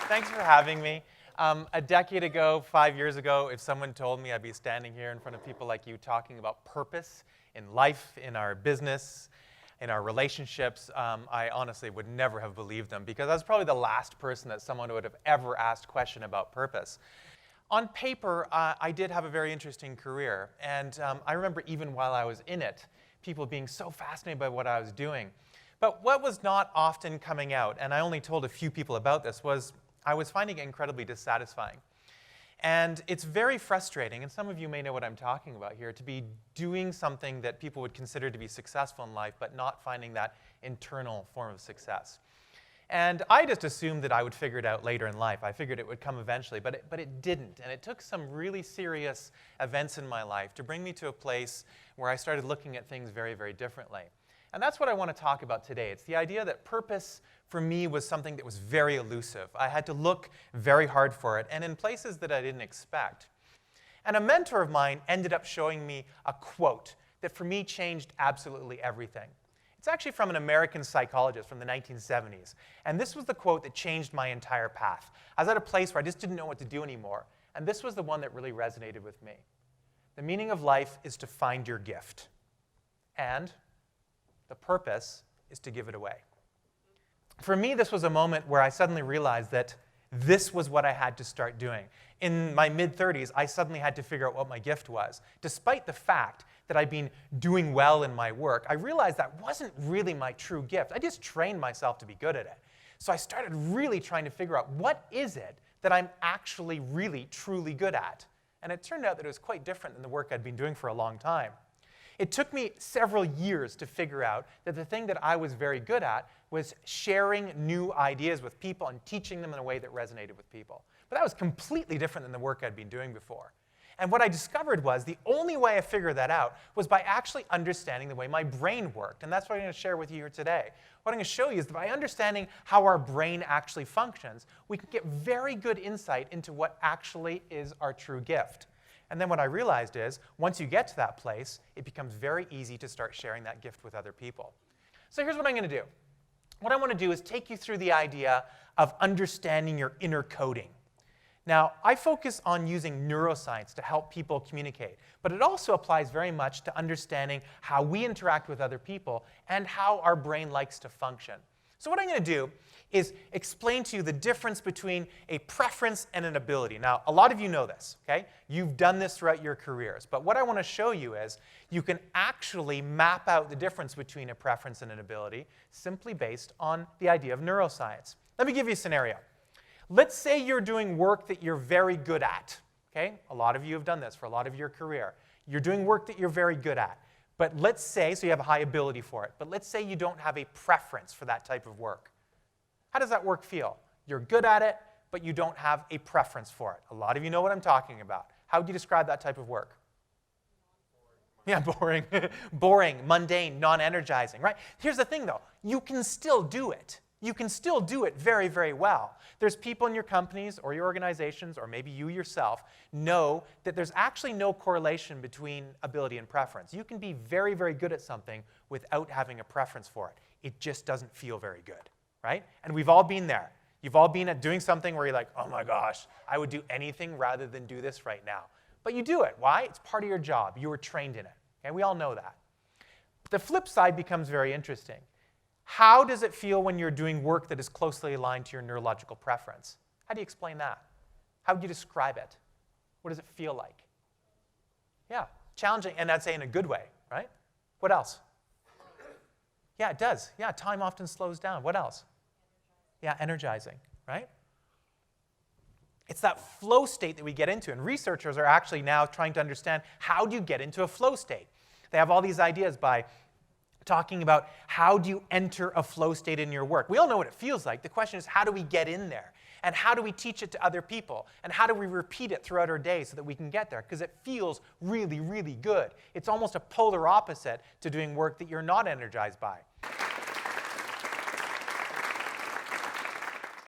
Thanks for having me. A decade ago, 5 years ago, if someone told me I'd be standing here in front of people like you talking about purpose in life, in our business, in our relationships, I honestly would never have believed them, because I was probably the last person that someone would have ever asked a question about purpose. On paper, I did have a very interesting career, and I remember even while I was in it, people being so fascinated by what I was doing. But what was not often coming out, and I only told a few people about this, was I was finding it incredibly dissatisfying. And it's very frustrating, and some of you may know what I'm talking about here, to be doing something that people would consider to be successful in life, but not finding that internal form of success. And I just assumed that I would figure it out later in life. I figured it would come eventually, but it didn't. And it took some really serious events in my life to bring me to a place where I started looking at things very, very differently. And that's what I want to talk about today. It's the idea that purpose, for me, was something that was very elusive. I had to look very hard for it, and in places that I didn't expect. And a mentor of mine ended up showing me a quote that, for me, changed absolutely everything. It's actually from an American psychologist from the 1970s. And this was the quote that changed my entire path. I was at a place where I just didn't know what to do anymore. And this was the one that really resonated with me. The meaning of life is to find your gift. And the purpose is to give it away. For me, this was a moment where I suddenly realized that this was what I had to start doing. In my mid-30s, I suddenly had to figure out what my gift was. Despite the fact that I'd been doing well in my work, I realized that wasn't really my true gift. I just trained myself to be good at it. So I started really trying to figure out, what is it that I'm actually really, truly good at? And it turned out that it was quite different than the work I'd been doing for a long time. It took me several years to figure out that the thing that I was very good at was sharing new ideas with people and teaching them in a way that resonated with people. But that was completely different than the work I'd been doing before. And what I discovered was the only way I figured that out was by actually understanding the way my brain worked. And that's what I'm going to share with you here today. What I'm going to show you is that by understanding how our brain actually functions, we can get very good insight into what actually is our true gift. And then what I realized is, once you get to that place, it becomes very easy to start sharing that gift with other people. So here's what I'm going to do. What I want to do is take you through the idea of understanding your inner coding. Now, I focus on using neuroscience to help people communicate, but it also applies very much to understanding how we interact with other people and how our brain likes to function. So what I'm going to do is explain to you the difference between a preference and an ability. Now, a lot of you know this, okay? You've done this throughout your careers. But what I want to show you is you can actually map out the difference between a preference and an ability simply based on the idea of neuroscience. Let me give you a scenario. Let's say you're doing work that you're very good at, okay? A lot of you have done this for a lot of your career. You're doing work that you're very good at. But let's say, so you have a high ability for it, but let's say you don't have a preference for that type of work. How does that work feel? You're good at it, but you don't have a preference for it. A lot of you know what I'm talking about. How would you describe that type of work? Yeah, boring. Boring, mundane, non-energizing, right? Here's the thing, though. You can still do it. You can still do it very, very well. There's people in your companies or your organizations, or maybe you yourself, know that there's actually no correlation between ability and preference. You can be very, very good at something without having a preference for it. It just doesn't feel very good, right? And we've all been there. You've all been at doing something where you're like, oh my gosh, I would do anything rather than do this right now. But you do it. Why? It's part of your job. You were trained in it. Okay? We all know that. But the flip side becomes very interesting. How does it feel when you're doing work that is closely aligned to your neurological preference? How do you explain that? How would you describe it? What does it feel like? Yeah, challenging, and I'd say in a good way, right? What else? Yeah, it does. Yeah, time often slows down. What else? Yeah, energizing, right? It's that flow state that we get into, and researchers are actually now trying to understand, how do you get into a flow state? They have all these ideas by talking about, how do you enter a flow state in your work? We all know what it feels like. The question is, how do we get in there? And how do we teach it to other people? And how do we repeat it throughout our day so that we can get there? Because it feels really, really good. It's almost a polar opposite to doing work that you're not energized by.